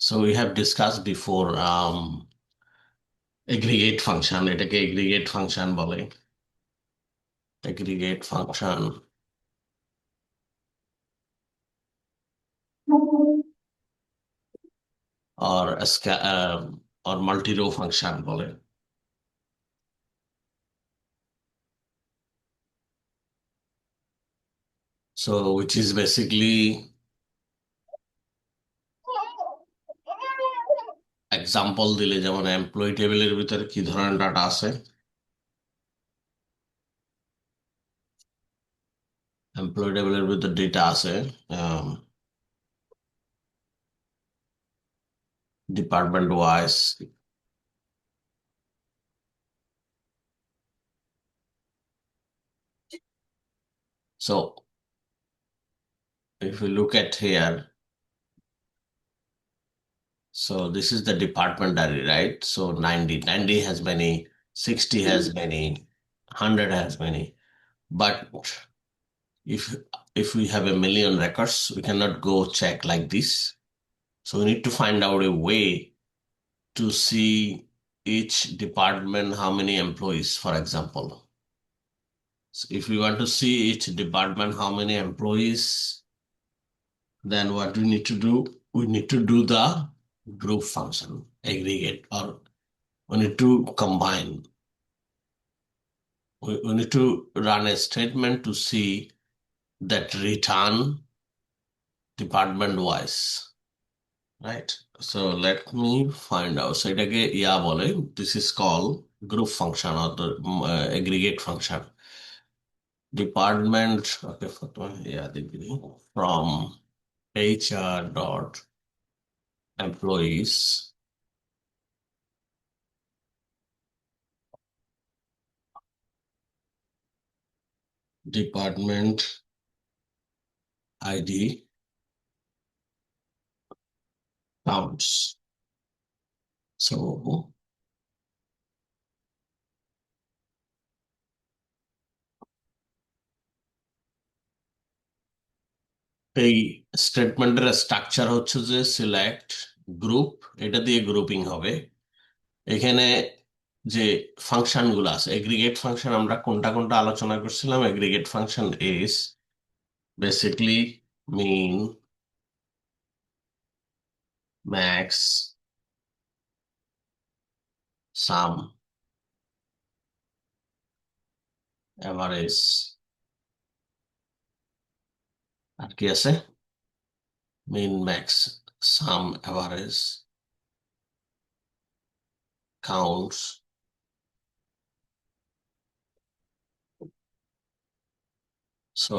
So we have discussed before aggregate function, এটাকে aggregate function বলে, aggregate function or multi-row function বলে। So which is basically example দিলে যেমন employee টেবিলের ভিতরে কি ধরনের ডাটা আছে, এমপ্লয়ি টেবিলের ভিতরে ডেটা আছে department wise. So if you look at here, so this is the department diary, right? So 90 has many, 60 has many, 100 has many. But if if we have a million records, we cannot go check like this. So we need to find out a way to see each department how many employees, for example. So if we want to see each department how many employees, then what we need to do? We need to do the group function, aggregate, or we need to combine. We need to run a statement to see that return department wise, right? So let me find out. So এটাকে বলে, this is called group function or the aggregate function. Department, okay, from HR dot employees department ID counts. So এই স্টেটমেন্টের structure হচ্ছে যে select group, এটা দিয়ে grouping হবে। এখানে যে ফাংশন গুলো আছে, এগ্রিগেট ফাংশন আমরা কোনটা কোনটা আলোচনা করছিলাম। Aggregate function is basically min, max, sum, average, আর কি আছে, min, max, sum, average, counts. So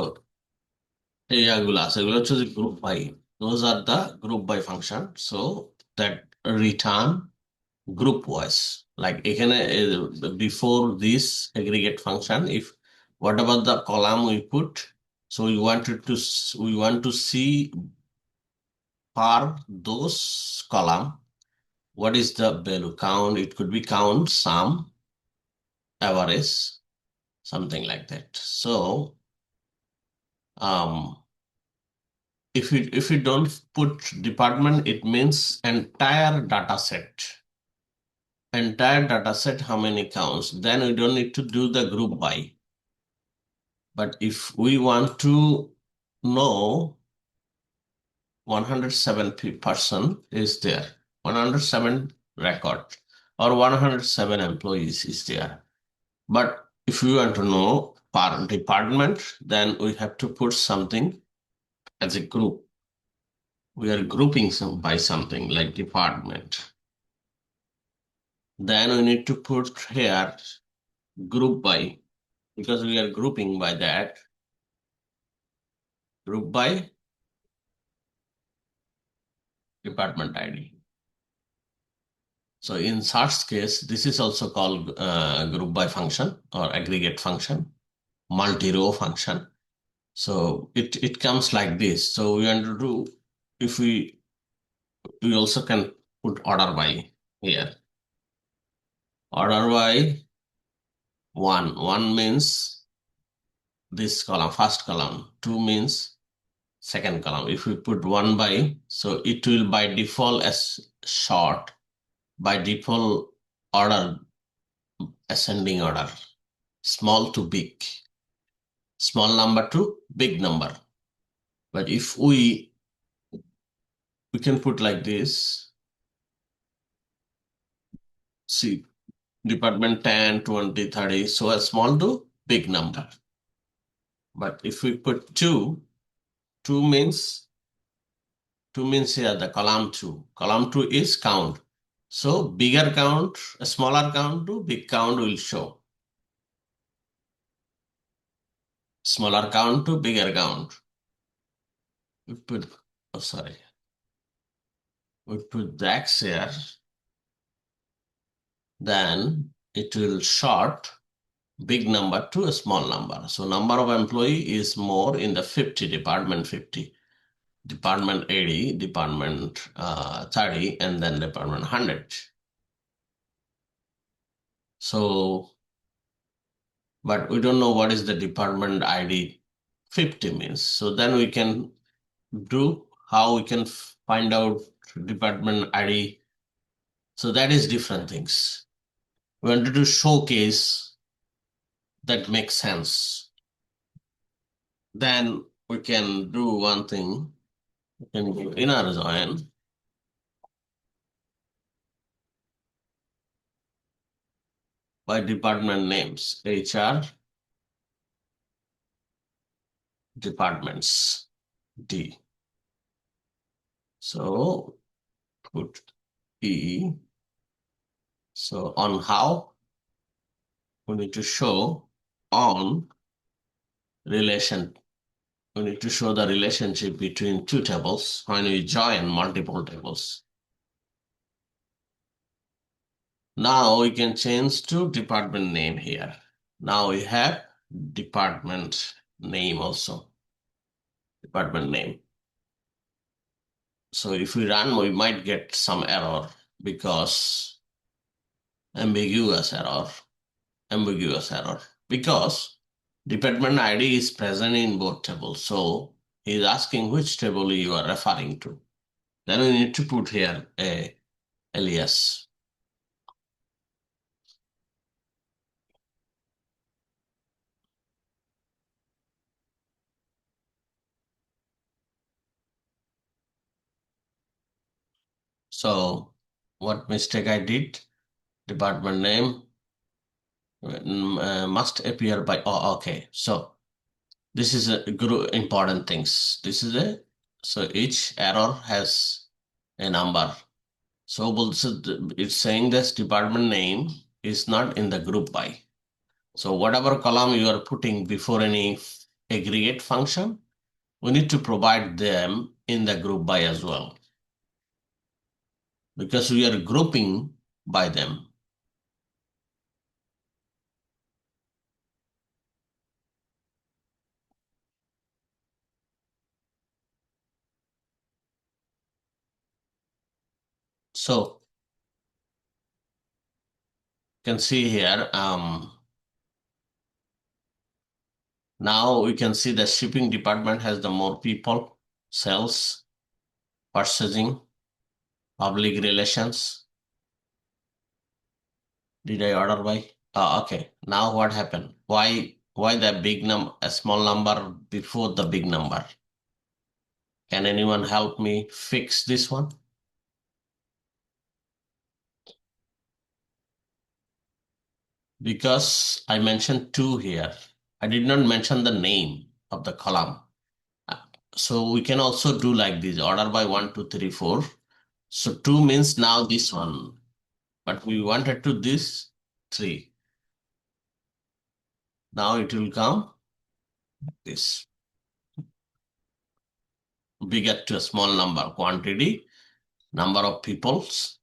এইগুলো আছে, এগুলো হচ্ছে যে group by, those are the group by function, so that return group wise. Like এখানে before this aggregate function, if whatever the column we put, so we want to see per those column what is the value count. It could be count, sum, average, something like that. So um if you don't put department, it means entire data set how many counts, then we don't need to do the group by. But if we want to know 107 person is there, 107 record, or 107 employees is there, but if we want to know per department, then we have to put something as a group. We are grouping some by something like department. Then we need to put here group by, because we are grouping by that, group by department ID. So in such case, this is also called group by function or aggregate function, multi-row function. So it comes like this. So we want to do, if we also can put order by here. Order by one means this column, first column. Two means second column. If we put 1 by, so it will by default as short, by default order, ascending order, small to big, small number to big number. But if we can put like this, see, department 10, 20, 30, so a small to big number. But if we put 2, 2 means here the column 2. Column 2 is count. So bigger count, a smaller count to big count will show. Smaller count to bigger count. We put, oh sorry, we put the X here, then it will short big number to a small number. So number of employee is more in the 50, department 50, department 80, department 30, and then department 100. So, but we don't know what is the department ID 50 means. So then we can do how we can find out department ID. So that is different things. We wanted to showcase that makes sense. Then we can do one thing. We can go inner join. By department names, HR, departments, D. So put E. So on how, we need to show on relation. We need to show the relationship between two tables when we join multiple tables. Now we can change to department name here. Now we have department name also. Department name. So if we run, we might get some error because ambiguous error, because department ID is present in both tables. So he's asking which table you are referring to. Then we need to put here a alias. So what mistake I did? Department name must appear by, oh, okay. So this is a important things. This is a, so each error has a number. So it's saying this department name is not in the group by. So whatever column you are putting before any aggregate function, we need to provide them in the group by as well, because we are grouping by them. So you can see here, now we can see the shipping department has the more people, sales, purchasing, public relations. Did I order by? Oh, okay. Now what happened? Why the big a small number before the big number? Can anyone help me fix this one? Because I mentioned 2 here. I did not mention the name of the column. So we can also do like this, order by 1, 2, 3, 4. So 2 means now this one, but we wanted to this 3. Now it will come this. Bigger to a small number, quantity, number of peoples.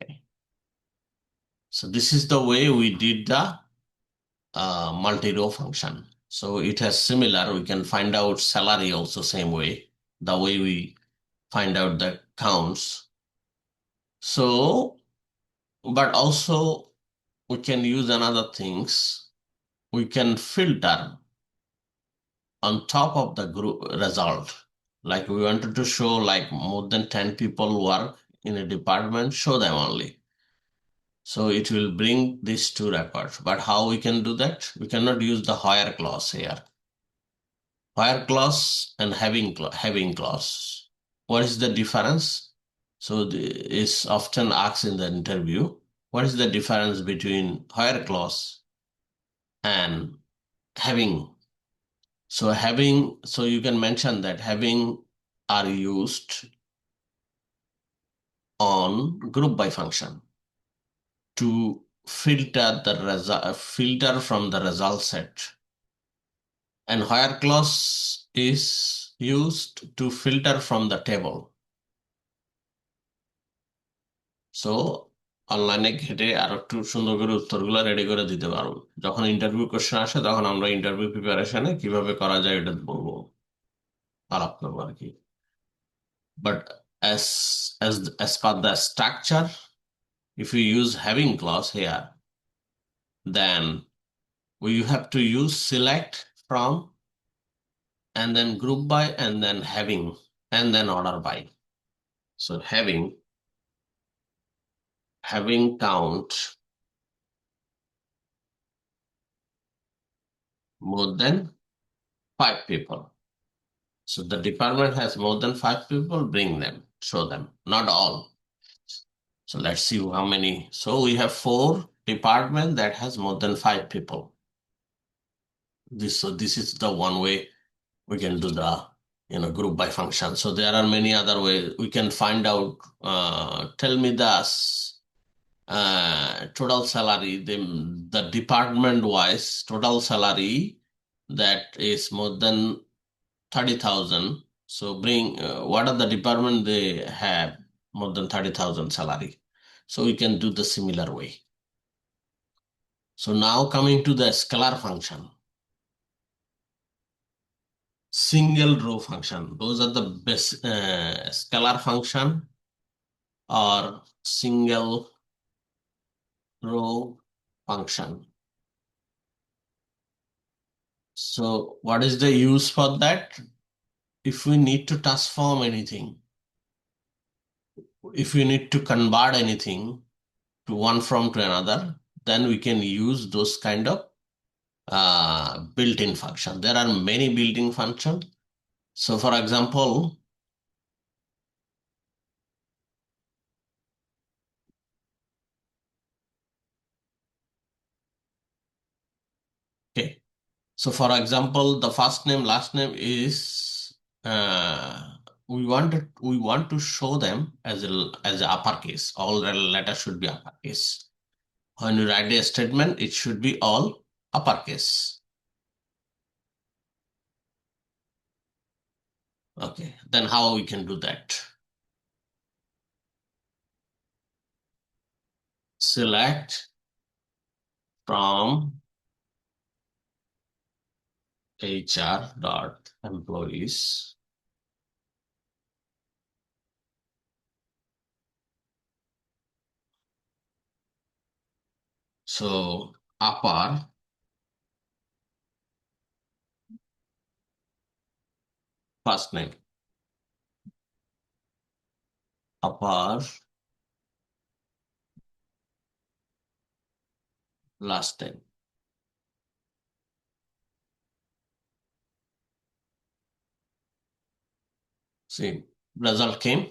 Okay. So this is the way we did the multi-row function. So it has similar, we can find out salary also same way, the way we find out the counts. So, but also we can use another things. We can filter on top of the group result. Like we wanted to show like more than 10 people work in a department, show them only. So it will bring these two records. But how we can do that? We cannot use the where clause here. Where clause and having clause. What is the difference? So is often asked in the interview. What is the difference between where clause and having? So you can mention that having are used on group by function to filter from the result set. And where clause is used to filter from the table. So অনলাইনে ঘেটে আর একটু সুন্দর করে উত্তরগুলো ready করে দিতে পারবো, যখন ইন্টারভিউ কোশ্চেন আসে তখন আমরা ইন্টারভিউ প্রিপারেশনে কিভাবে করা যায় এটা বলবো, আলাপ করবো আর কি। But as per the structure, if we use having clause here, then we have to use select from and then group by and then having and then order by. So having count more than 5 people. So the department has more than 5 people, bring them, show them, not all. So let's see how many. So we have 4 department that has more than 5 people. So this is the one way we can do the group by function. So there are many other ways we can find out. Tell me total salary, the department wise total salary that is more than 30,000. So bring what are the department they have more than 30,000 salary. So we can do the similar way. So now coming to the scalar function, single row function. Those are the best scalar function or single row function. So what is the use for that? If we need to transform anything, if we need to convert anything to one from to another, then we can use those kind of built-in function. There are many built-in function. So for example, okay. So for example, the first name, last name is we want to show them as a uppercase. All the letters should be uppercase. When you write a statement, it should be all uppercase. Okay, then how we can do that? Select from HR.employees. So upper first name, upper last name. See, result came.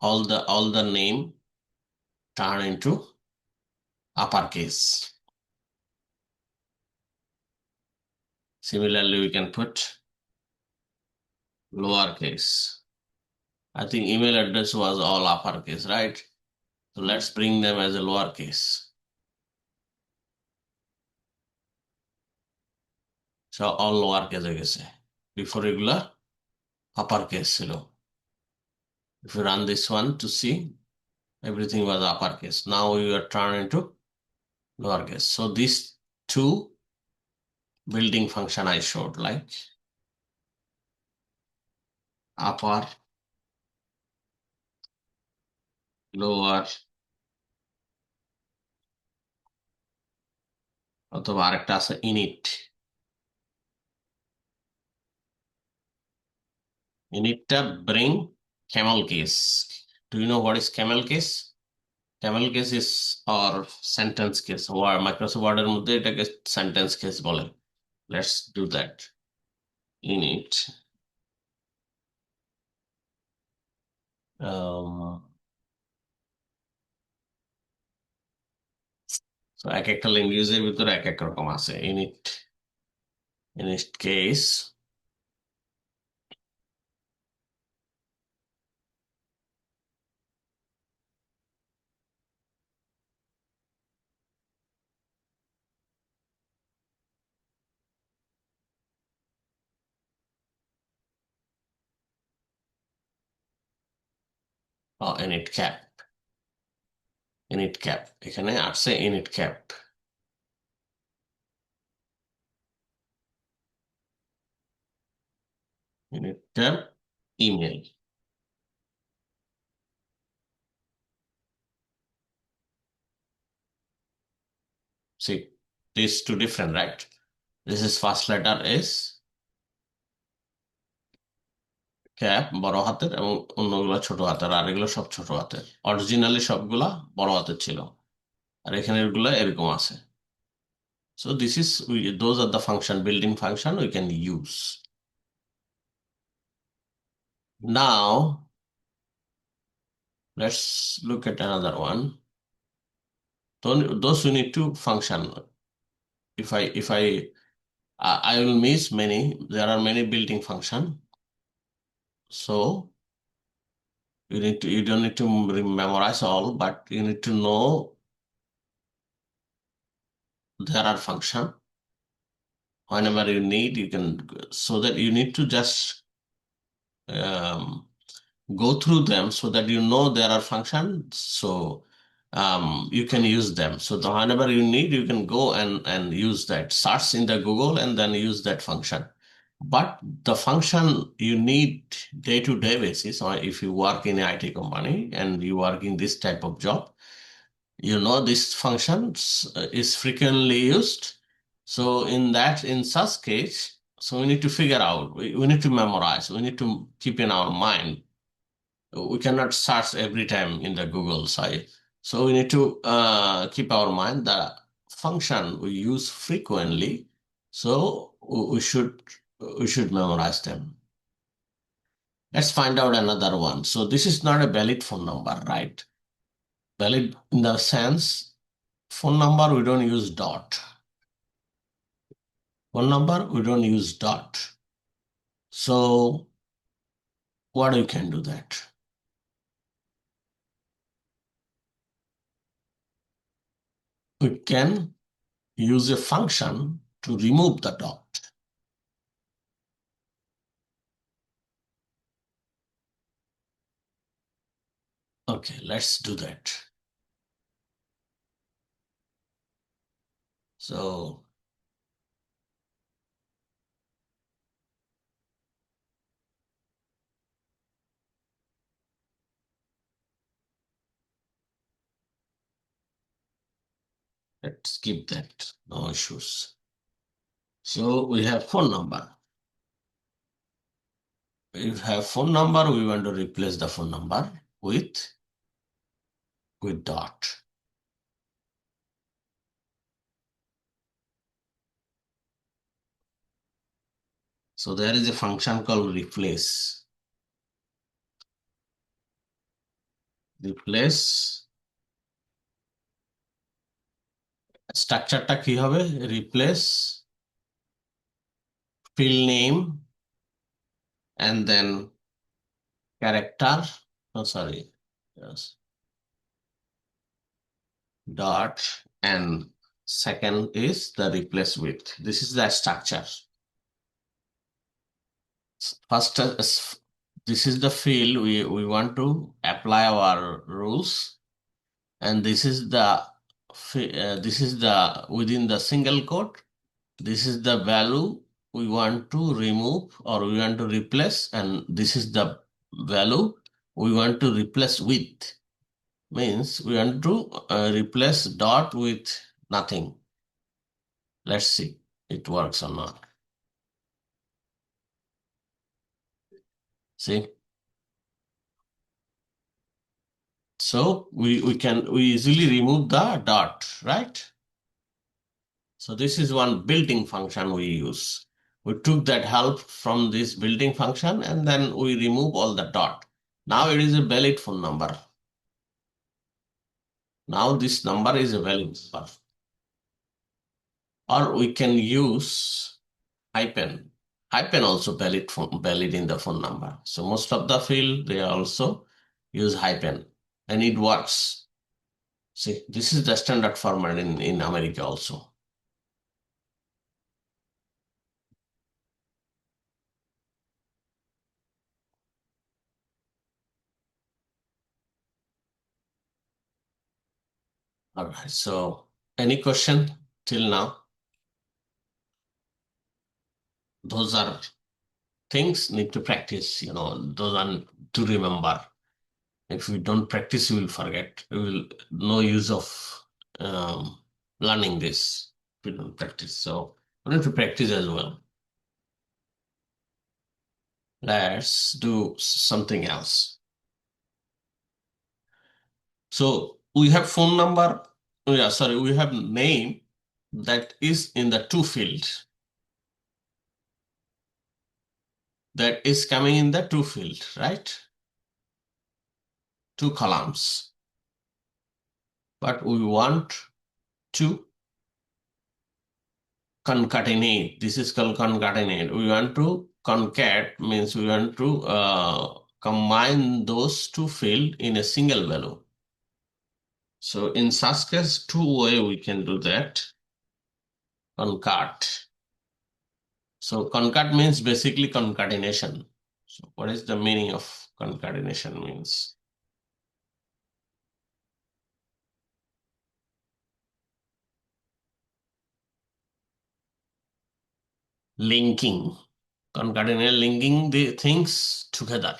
All the name turn into uppercase. Similarly, we can put lowercase. I think email address was all uppercase, right? So let's bring them as a lowercase. So all lowercase গেছে. Before regular uppercase ছিল. If you run this one to see, everything was uppercase. Now we are turned into lowercase. So these two building function I showed, like upper, lower, অথবা আরেকটা আছে init. You need to bring camel case. Do you know what is camel case? Camel case is or sentence case. Microsoft Word এর মধ্যে এটাকে sentence case বলে. Let's do that. Init. Um, so এক একটা ল্যাঙ্গুয়েজের ভিতরে এক এক রকম আছে. Init case. Init cap. Init cap. এখানে আসছে init cap. Init cap email. See, these two different, right? This is first letter is cap বড় হাতের এবং অন্যগুলো ছোট হাতের, আর এগুলো সব ছোট হাতের। অরিজিনালি সবগুলা বড় হাতের ছিল, আর এখানে এগুলো এরকম আছে। So this is those are the function, built-in function we can use. Now let's look at another one. Those you need to function. If I will miss many. There are many built-in function. So you don't need to memorize all, but you need to know there are function. Whenever you need, you can, so that you need to just um, go through them so that you know there are functions. So you can use them. So whenever you need, you can go and use that. Search in the Google and then use that function. But the function you need day-to-day basis, or if you work in an IT company and you work in this type of job, you know this function is frequently used. So in such case, so we need to figure out, we need to memorize, we need to keep in our mind. We cannot search every time in the Google site. So we need to keep our mind the function we use frequently. So we should memorize them. Let's find out another one. So this is not a valid phone number, right? Valid in the sense, phone number we don't use dot. Phone number we don't use dot. So what you can do that? We can use a function to remove the dot. Okay, let's do that. So let's skip that, no issues. So we have phone number. If we have phone number, we want to replace the phone number with dot. So there is a function called replace. Replace স্ট্রাকচারটা কি হবে? Replace field name and then character. Oh, sorry. Yes. Dot and second is the replace with. This is the structure. First, this is the field we want to apply our rules, and this is the within the single quote. This is the value we want to remove or we want to replace, and this is the value we want to replace with. Means we want to replace dot with nothing. Let's see it works or not. See? So we easily remove the dot, right? So this is one built-in function we use. We took that help from this built-in function and then we remove all the dot. Now it is a valid phone number. Now this number is a valid number. Or we can use hyphen. Hyphen also valid in the phone number. So most of the field they also use hyphen and it works. See, this is the standard format in America also. All right. So any question till now? Those are things need to practice, those are to remember. If we don't practice, we will forget. We will no use of um, learning this if we don't practice. So we need to practice as well. Let's do something else. So we have phone number. Oh, yeah, sorry, we have name that is in the two field. That is coming in the two field, right? Two columns. But we want to concatenate. This is called concatenate. We want to concat means we want to combine those two field in a single value. So in such case, two way we can do that. Concat. So concat means basically concatenation. So what is the meaning of concatenation means? Linking. Concatenate linking the things together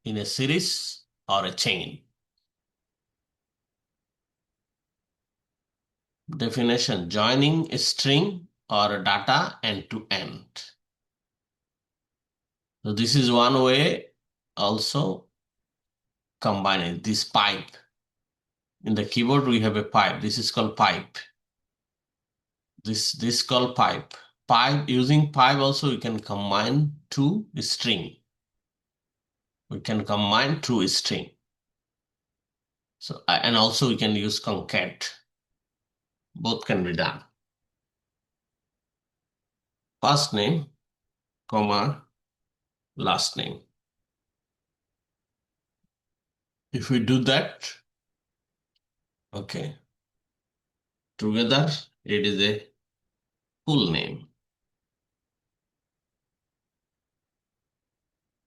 in a series or a chain. Definition, joining a string or a data end to end. So this is one way also combining this pipe. In the keyboard we have a pipe. This is called pipe. This called pipe. Pipe, using pipe also we can combine two string. We can combine two string. So and also we can use concat. Both can be done. First name, comma, last name. If we do that, okay, together it is a full name.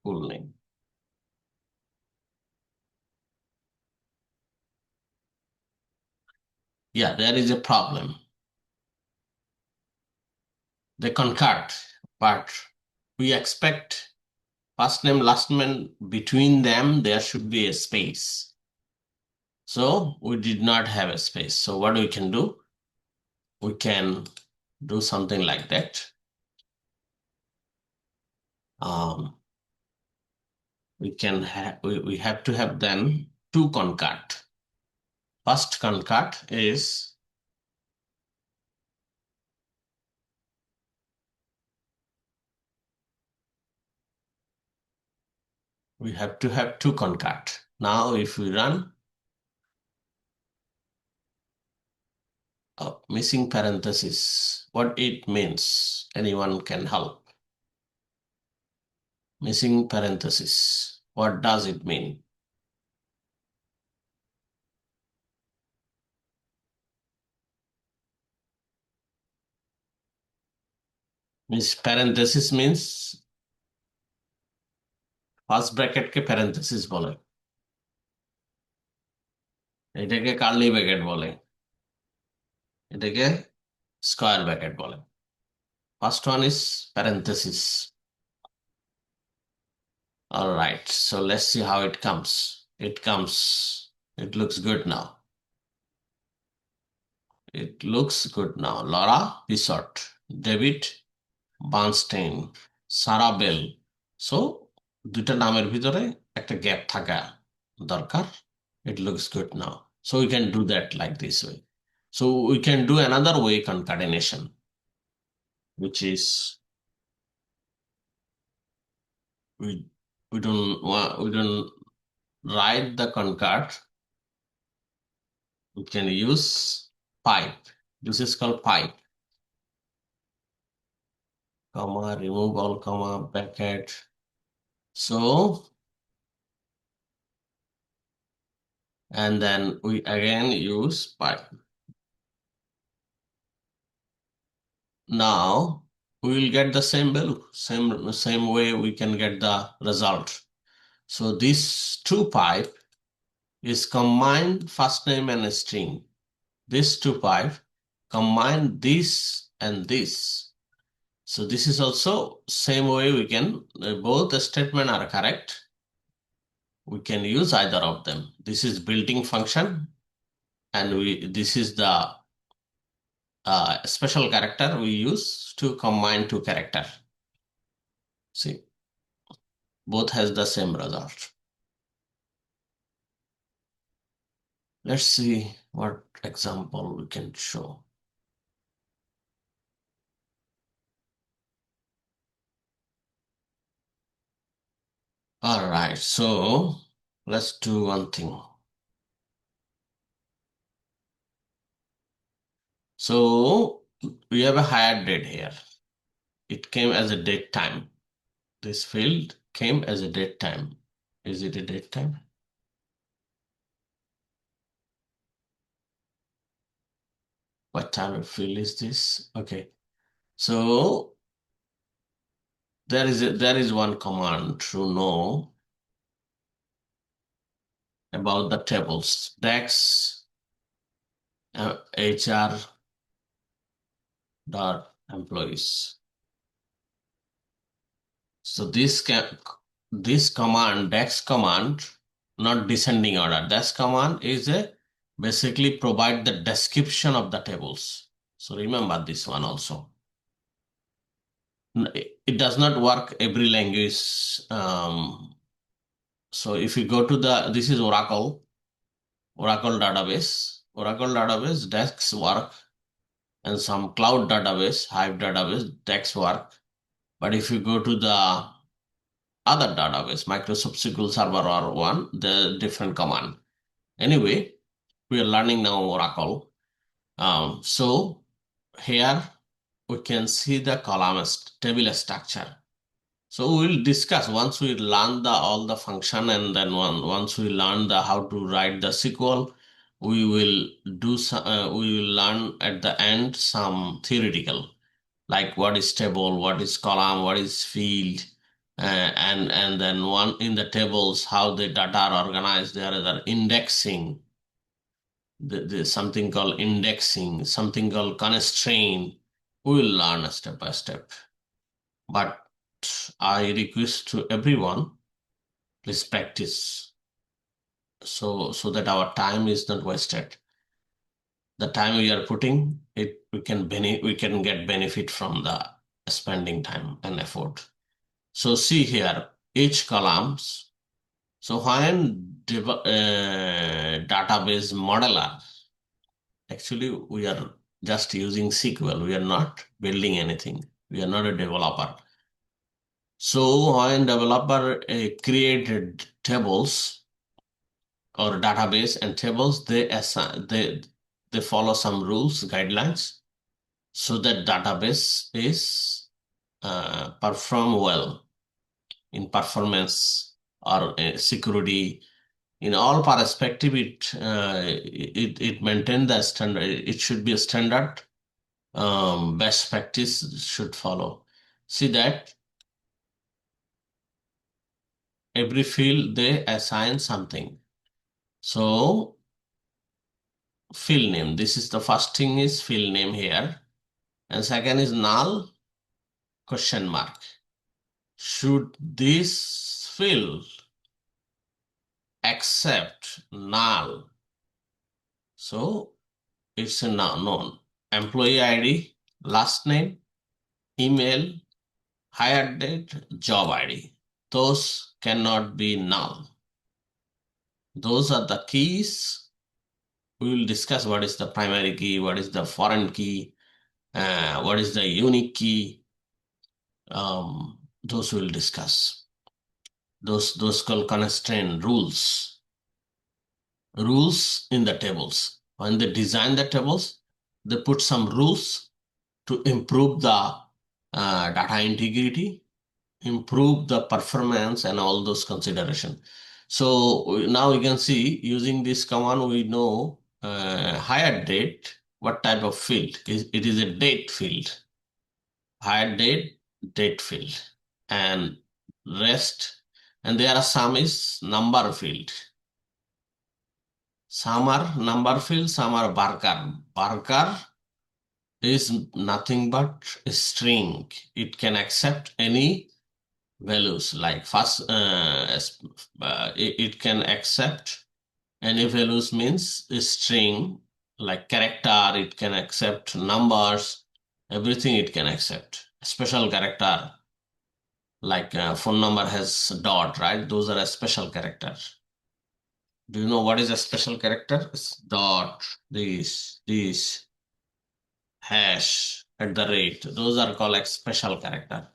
Full name. Yeah, there is a problem. They concat, but we expect first name, last name, between them, there should be a space. So we did not have a space. So what we can do? We can do something like that. We have to have then two concat. First concat is we have to have two concat. Now if we run missing parenthesis, what it means, anyone can help. Missing parenthesis, what does it mean? Means parenthesis means first ব্র্যাকেটকে parenthesis বলে, এটাকে curly bracket বলে, এটাকে square bracket বলে। First one is parenthesis. All right, so let's see how it comes. It looks good now. Laura Bissott, David Bernstein, Sarah Bell. So দুইটা নামের ভিতরে একটা গ্যাপ থাকা দরকার। It looks good now. So we can do that like this way. So we can do another way concatenation, which is we we don't write the concat. We can use pipe. This is called pipe. Comma, remove all comma, bracket. So, and then we again use pipe. Now we will get the same value, same way we can get the result. So this two pipe is combined first name and string. This two pipe combine this and this. So this is also same way we can, both the statement are correct. We can use either of them. This is built-in function, and this is the special character we use to combine two character. See, both has the same result. Let's see what example we can show. All right, so let's do one thing. So we have a hire date here. It came as a date time. This field came as a date time. Is it a date time? What type of field is this? Okay. So there is one command to know about the tables. Dex HR dot employees. So this command, Dex command, not descending order. Dex command is a basically provide the description of the tables. So remember this one also. It does not work every language. So if you go to this is Oracle database, Dex work, and some cloud database, Hive database, Dex work. But if you go to the other database, Microsoft SQL Server or one, the different command. Anyway, we are learning now Oracle. So here we can see the column table structure. So we will discuss once we learn all the function, and then once we learn how to write the SQL, we will we will learn at the end some theoretical, like what is table, what is column, what is field, and then one in the tables how the data are organized. There is an indexing, something called indexing, something called constraint. We will learn step by step. But I request to everyone, please practice so that our time is not wasted. The time we are putting it, we can get benefit from the spending time and effort. So see here, each columns. So when database modeler, actually we are just using SQL. We are not building anything. We are not a developer. So when developer created tables or database and tables, they follow some rules, guidelines, so that database is perform well in performance or security. In all perspective, it maintain the standard. It should be a standard. Best practice should follow. See that every field they assign something. So field name. This is the first thing is field name here, and second is null question mark. Should this field accept null? So it's a known employee ID, last name, email, hire date, job ID. those cannot be null. Those are the keys. We will discuss what is the primary key, what is the foreign key, what is the unique key. Those we'll discuss. Those called constraint rules. Rules in the tables. When they design the tables, they put some rules to improve the data integrity, improve the performance, and all those considerations. So now you can see using this command, we know higher date, what type of field. It is a date field. Higher date, date field. And rest, and there are some is number field. Some are number field, some are barker. Barker is nothing but a string. It can accept any values like first it can accept any values, means a string like character. It can accept numbers, everything it can accept. Special character like phone number has dot, right? Those are a special character. Do you know what is a special character? It's dot, this hash, at the rate. Those are called like special character.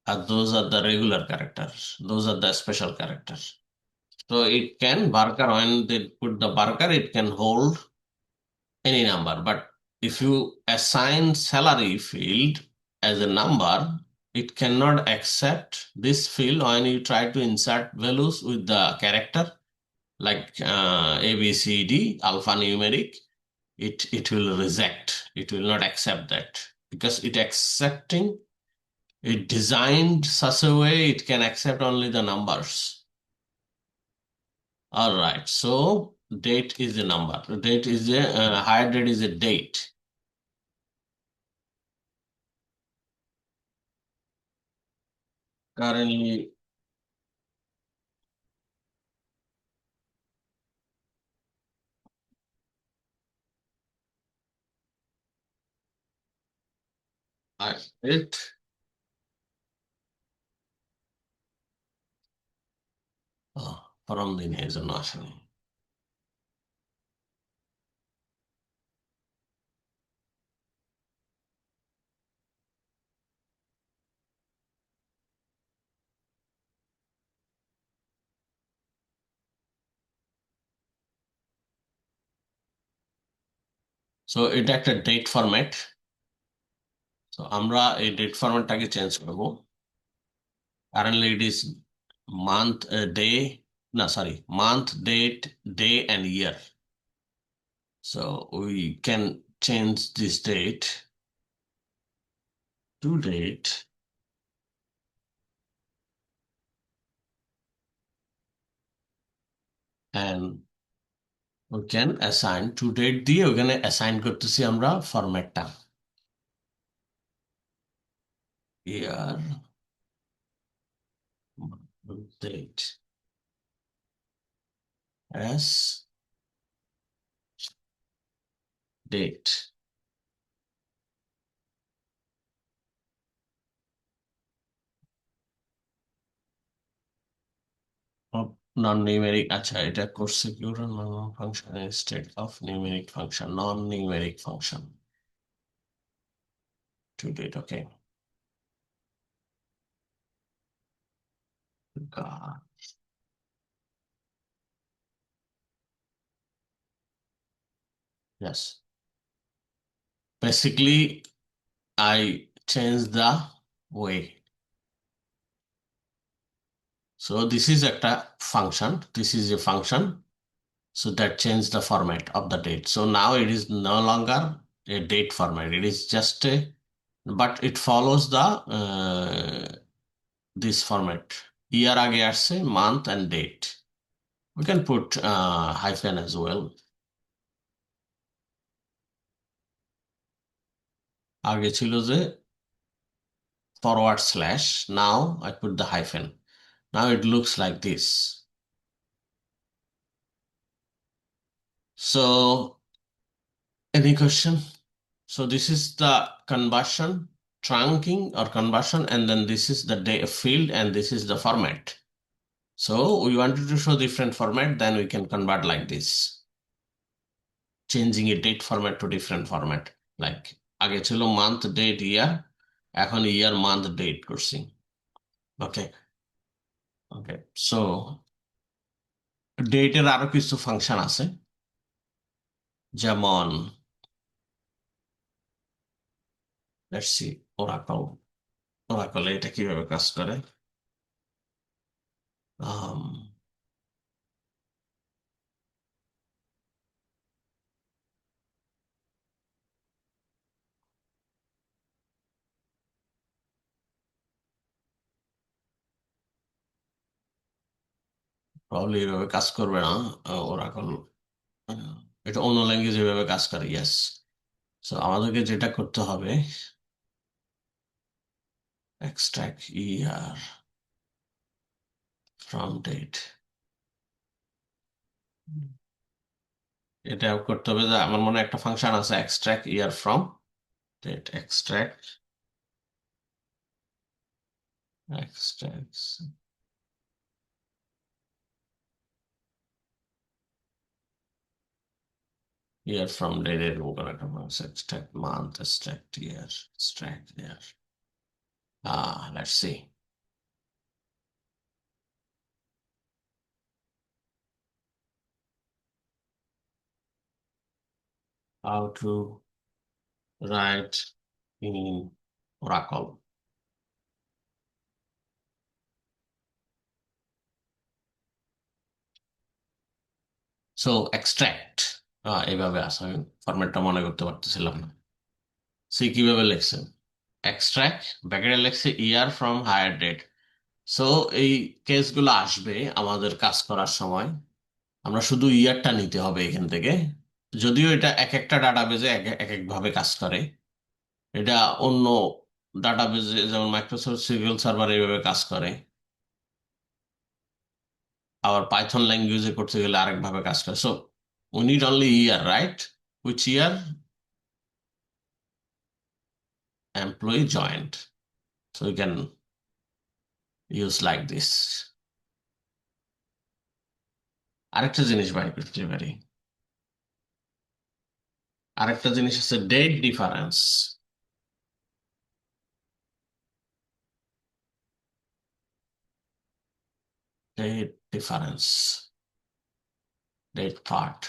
Those are the regular characters. Those are the special characters. So it can barker, when they put the barker, it can hold any number. But if you assign salary field as a number, it cannot accept this field when you try to insert values with the character like A, B, C, D, alphanumeric. It will reject. It will not accept that because it designed such a way it can accept only the numbers. All right. So date is a number. Date is a higher date is a date. Currently, it from the nation national. So এটা একটা date format. So আমরা এই date formatটাকে change করব. Currently it is month, day, no sorry, month, date, day and year. So we can change this date to date and we can assign to date দিয়ে ওখানে assign করতেছি আমরা ফরম্যাটটা year date as date. Non-numeric, আচ্ছা এটা করছে কি ওরা function instead of numeric function, non-numeric function to date. Okay. God. Yes. Basically, I changed the way. So this is a function. This is a function. So that changed the format of the date. So now it is no longer a date format. It is just a, but it follows the this format. Year আগে আসছে, month and date. We can put hyphen as well. আগে ছিল যে forward slash. Now I put the hyphen. Now it looks like this. So any question? So this is the conversion. trunking or conversion, and then this is the day field, and this is the format. So we wanted to show different format, then we can convert like this, changing a date format to different format. Like আগে ছিল month date year, এখন year month date করছি. ওকে, ওকে, so ডেটের আরো কিছু function আছে, যেমন let's see Oracle. ওরাকলে এটা কিভাবে কাজ করে? প্রবলি এভাবে কাজ করবে না ওরাকল, এটা অন্য ল্যাঙ্গুয়েজ এভাবে কাজ করে, ইয়েস। সো আমাদেরকে যেটা করতে হবে, এক্সট্রাক্ট ইয়ার ফ্রম ডেট, এটা করতে হবে। যে আমার মনে হয় একটা ফাংশন আছে extract year from date, extract year from date, এরকম করে একটা function, extract month, extract year, extract year. Let's see. How to write in Oracle. So extract এইভাবে আসে, আমি ফরম্যাটটা মনে করতে পারতেছিলাম না। সি কিভাবে লিখছেন? এক্সট্রাক্ট ব্র্যাকেটে লিখছে year from hire date. So এই কেসগুলো আসবে আমাদের কাজ করার সময়, আমরা শুধু ইয়ারটা নিতে হবে এখান থেকে। যদিও এটা এক একটা ডাটাবেজে এক এক ভাবে কাজ করে, এটা অন্য ডাটাবেজে যেমন মাইক্রোসফট সিকিউএল সার্ভার এইভাবে কাজ করে, আবার পাইথন ল্যাঙ্গুয়েজে করতে গেলে আরেকভাবে কাজ করে। So we need only year, right? Which year employee joined, so you can use like this. আরেকটা জিনিস বাই করতে পারি, আরেকটা জিনিস আছে date difference. Date difference, date part,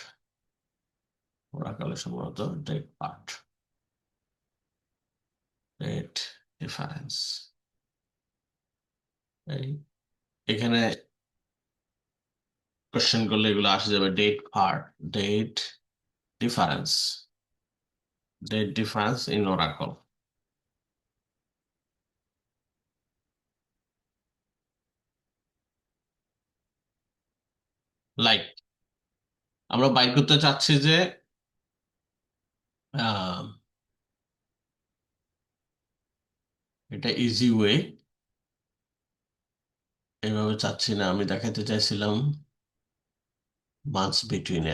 Oracle সম্ভবত ডেট পার্ট, ডেট ডিফারেন্স। এই এখানে কোশ্চেন করলে এগুলো আসে যাবে, date part, date difference, date difference in Oracle. Like আমরা বাইর করতে চাচ্ছি যে আহ, এটা ইজি ওয়ে, এভাবে চাচ্ছি না, আমি দেখাতে চাইছিলাম মান্থস বিটুইন,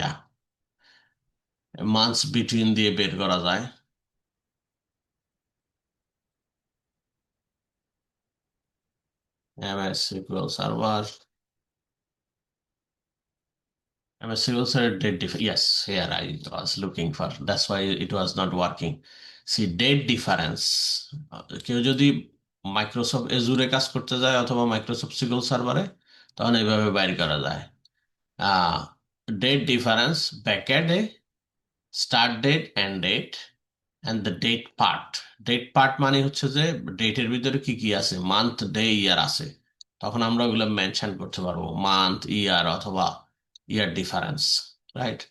মান্থস বিটুইন দিয়ে বের করা যায়। MS SQL server, MS SQL server date yes, here I was looking for, that's why it was not working. See date difference, কেউ যদি মাইক্রোসফট এজুরে কাজ করতে যায় অথবা মাইক্রোসফট সিকিউএল সার্ভারে, তখন এইভাবে বাইর করা যায়। ডেট ডিফারেন্স ব্যাকএন্ডে start date end date and the date part. Date part মানে হচ্ছে যে ডেটের ভিতরে কি কি আছে, মান্থ ডে ইয়ার আছে, তখন আমরা ওগুলো মেনশন করতে পারবো, মান্থ ইয়ার অথবা ইয়ার ডিফারেন্স, রাইট?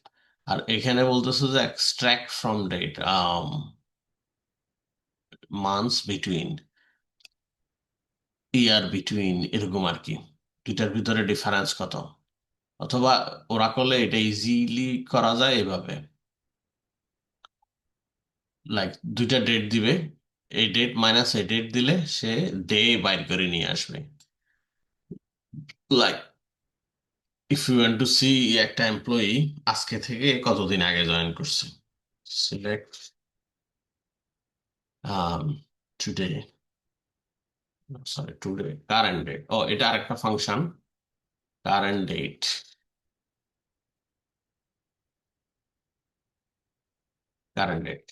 আর এখানে বলতেছে যে extract from date, months between, year between, এরকম আর কি, দুইটার ভিতরে ডিফারেন্স কত। অথবা ওরা করলে এটা ইজিলি করা যায় এভাবে, লাইক দুইটা ডেট দিবে, এই ডেট মাইনাস এই ডেট দিলে সে ডে বাইর করে নিয়ে আসবে। Like if you want to see একটা এমপ্লয়ি আজকে থেকে কতদিন আগে জয়েন করছে, select today, sorry, today, current date. ও এটা আরেকটা ফাংশন, current date, current date.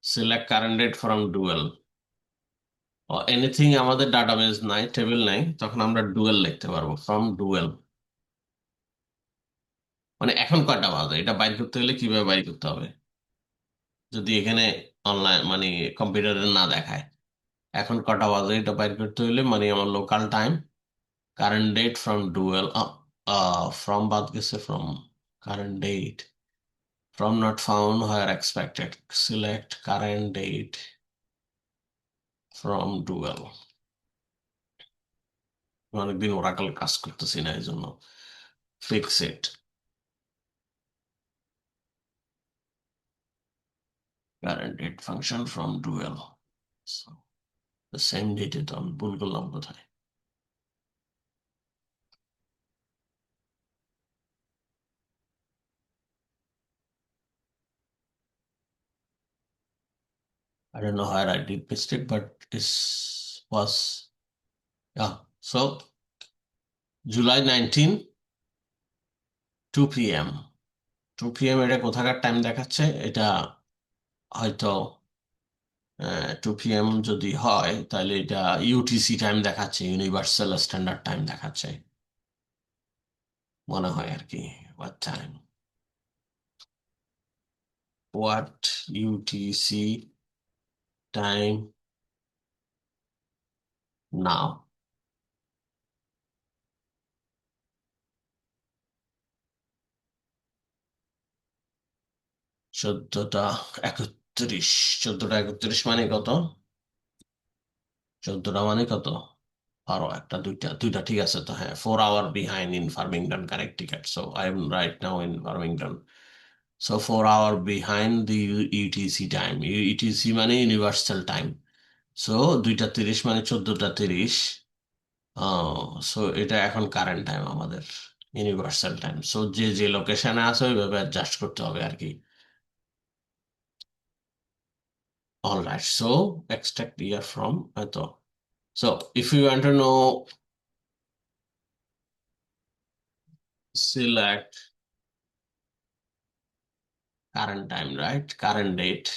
Select current date from dual. ও এনিথিং আমাদের ডাটাবেস নাই, টেবিল নাই, তখন আমরা ডুয়েল লিখতে পারবো, ফ্রম ডুয়েল। মানে এখন কয়টা বাজে এটা বাইর করতে হলে কিভাবে বাইর করতে হবে, যদি এখানে অনলাইন মানে কম্পিউটারে না দেখায়। এখন কটা বাজে এটা বাইর করতে হলে মানে আমার local time, current date from dual, from বাদ গেছে, from current date, from not found where expected, select current date from dual. অনেকদিন ওরাকল কাজ করতেছি না, এই জন্য fix it, current date function from dual. Same ডেটে তো আমি ভুল করলাম কোথায়। I don't know where I did mistake, but this was, yeah. So July 19, 2 p.m. 2 p.m. এটা কোথাকার টাইম দেখাচ্ছে, এটা হয়তো 2 p.m. যদি হয় তাহলে এটা ইউটিসি টাইম দেখাচ্ছে, ইউনিভার্সাল স্ট্যান্ডার্ড টাইম দেখাচ্ছে মনে হয় আর কি। What time? What UTC time now? 14টা 31, 14টা 31 মানে কত? 14টা মানে কত? আরো একটা, দুইটা, দুইটা ঠিক আছে তো, হ্যাঁ, 4 hour behind in Farmington Connecticut, so I am right now in Farmington, so 4 hour behind the UTC time, UTC মানে ইউনিভার্সাল টাইম, সো 2টা 30 মানে 14টা 30, সো এটা এখন কারেন্ট টাইম আমাদের, ইউনিভার্সাল টাইম, সো যে যে লোকেশনে আছে ওইভাবে অ্যাডজাস্ট করতে হবে আর কি। All right, so extract year from এত, so if you want to know, select current time, right, current date.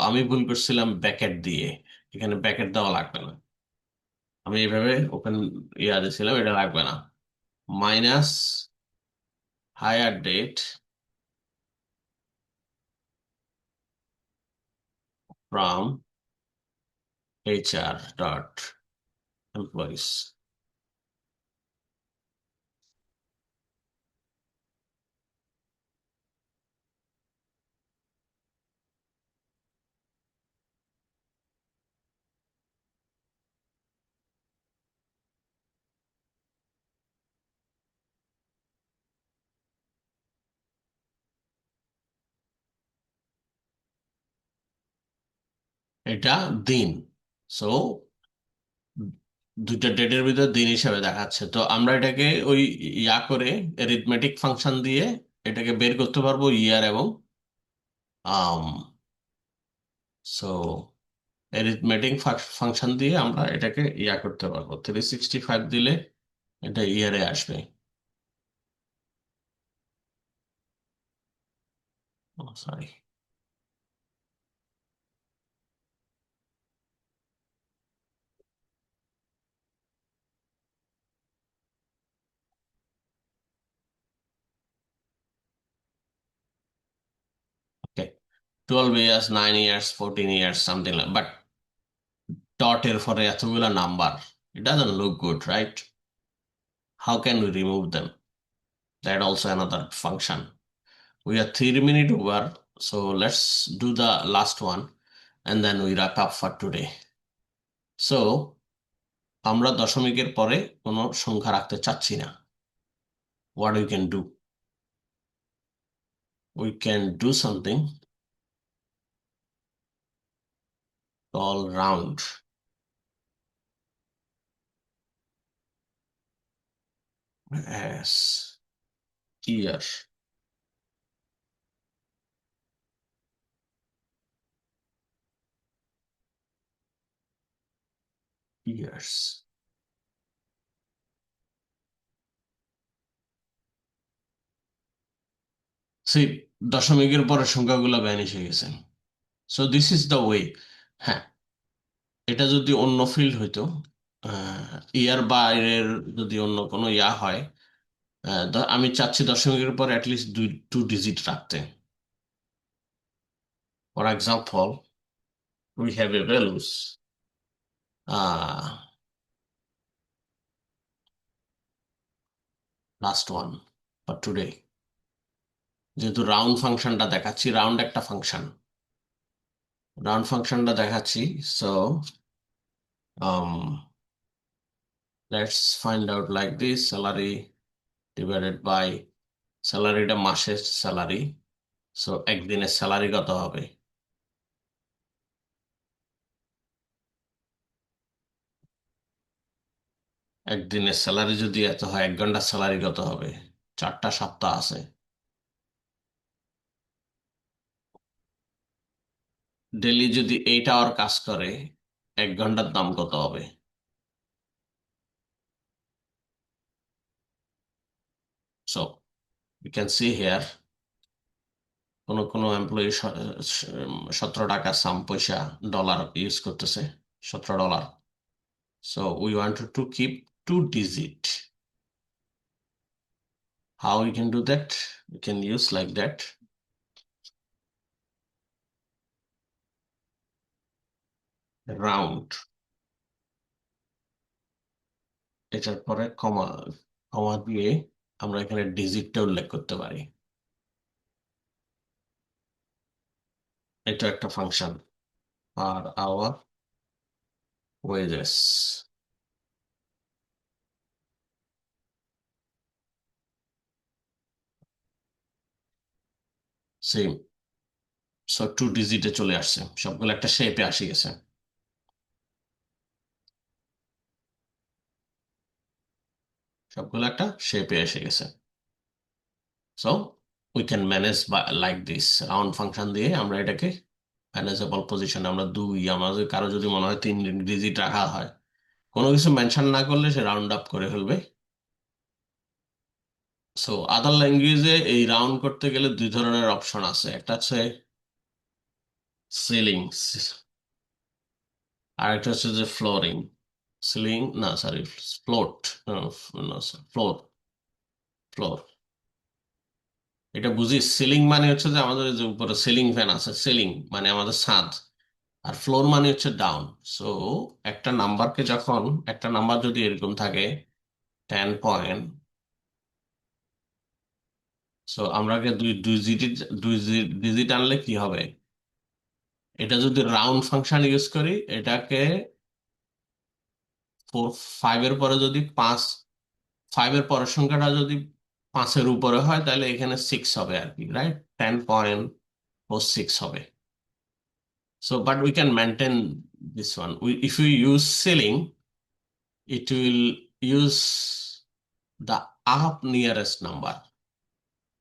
আমি ভুল করছিলাম ব্যাকেট দিয়ে, এখানে ব্যাকেট দেওয়া লাগবে না, আমি এইভাবে ওপেন ইয়া দিয়েছিলাম, এটা লাগবে না। Minus hire date from HR dot employees. এটা দিন, সো দুইটা ডেটের ভিতর দিন হিসাবে দেখাচ্ছে, তো আমরা এটাকে ওই ইয়া করে এরিথমেটিক ফাংশন দিয়ে এটাকে বের করতে পারবো, ইয়ার এবং সো অ্যারিথমেটিক ফাংশন দিয়ে আমরা এটাকে ইয়া করতে পারবো, 365 দিলে এটা ইয়ারে আসবে। Sorry, okay, 12 years, 9 years, 14 years, something like, but ডটের পরে এতগুলো number, it doesn't look good, right? How can we remove them? That also another function. We are 3 minutes over, so let's do the last one and then we wrap up for today. So আমরা দশমিকের পরে কোনো সংখ্যা রাখতে চাচ্ছি না। What we can do? We can do something called round as year. Years. সেই দশমিকের পরের সংখ্যাগুলো ভ্যানিশ হয়ে গেছে। So this is the way. হ্যাঁ, এটা যদি অন্য ফিল্ড হইতো, ইয়ার বাইরের যদি অন্য কোনো ইয়া হয়, আমি চাচ্ছি দশমিকের পর অ্যাটলিস্ট 2 ডিজিট রাখতে। For example, we have a values, uh, last one for today, যেহেতু রাউন্ড ফাংশনটা দেখাচ্ছি, রাউন্ড একটা ফাংশন, রাউন্ড ফাংশনটা দেখাচ্ছি। So let's find out like this, salary divided by, স্যালারিটা মাসের স্যালারি, সো একদিনের স্যালারি কত হবে? একদিনের স্যালারি যদি এত হয়, 1 ঘন্টার স্যালারি কত হবে? 4টা সপ্তাহ আছে, ডেলি যদি 8 আওয়ার কাজ করে, 1 ঘন্টার দাম কত হবে? So you can see here, কোন কোন এমপ্লয়ি 17 টাকা সাম পয়সা ডলার ইউজ করতেছে, $17। So we want to keep 2 digit. How we can do that? We can use like that, round, এটার পরে কমা, কমা দিয়ে আমরা এখানে ডিজিটটা উল্লেখ করতে পারি। এটা একটা ফাংশন, আর আওয়ার ওয়েজেস, সেম। সো 2 ডিজিটে চলে আসছে, সবগুলো একটা শেপে আসি গেছে, সবগুলো একটা শেপে এসে গেছে। So we can manage like this, round function দিয়ে আমরা এটাকে ম্যানেজেবল পজিশন, আমরা আমাদের কারো যদি মনে হয় 3 ডিজিট রাখা হয়, কোনো কিছু মেনশন না করলে সে রাউন্ড আপ করে ফেলবে। সো আদার ল্যাঙ্গুয়েজে এই রাউন্ড করতে গেলে 2 ধরনের অপশন আছে, একটা হচ্ছে সিলিং, আর একটা হচ্ছে যে ফ্লোরিং। সিলিং না, সরি, ফ্লোট, ফ্লোর, ফ্লোর। এটা বুঝি, সিলিং মানে হচ্ছে যে আমাদের যে উপরে সিলিং ফ্যান আছে, সিলিং মানে আমাদের ছাদ, আর ফ্লোর মানে হচ্ছে ডাউন। সো একটা নাম্বারকে যখন, একটা নাম্বার যদি এরকম থাকে 10 পয়েন্ট, সো আমরা দুই দুই ডিজিট, দুই ডিজিট আনলে কি হবে? এটা যদি রাউন্ড ফাংশন ইউজ করি, এটাকে 5-এর পরে যদি 5, 5-এর পরের সংখ্যাটা যদি 5-এর উপরে হয়, তাহলে এখানে 6 হবে আর কি, রাইট? 10.46 হবে। So, but we can maintain this one. If we use ceiling, it will use the up nearest number.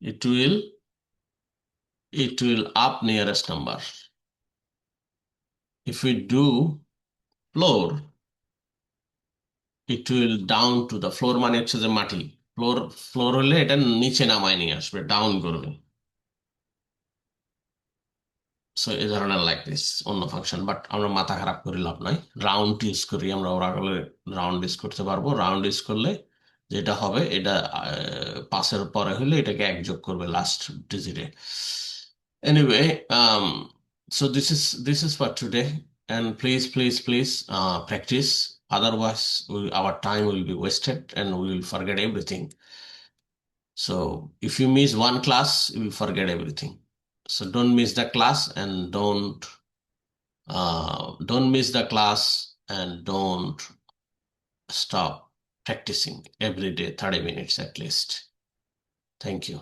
It will up nearest number. If we do floor, it will down to the floor, মানে হচ্ছে যে মাটি, floor, floor হলে এটা নিচে নামায় নিয়ে আসবে, ডাউন করবে। সো এই ধরনের লাইক দিস অন্য ফাংশন, বাট আমরা মাথা খারাপ করে লাভ নাই, রাউন্ড ইউজ করি আমরা, ওরা করলে রাউন্ড ইউজ করতে পারবো। রাউন্ড ইউজ করলে যেটা হবে, এটা 5-এর পরে হলে এটাকে 1 যোগ করবে লাস্ট ডিজিটে। Anyway, so this is for today, and please practice, otherwise our time will be wasted and we will forget everything. So if you miss one class, you will forget everything. So don't miss the class, and don't miss the class, and don't stop practicing every day, 30 minutes at least. Thank you.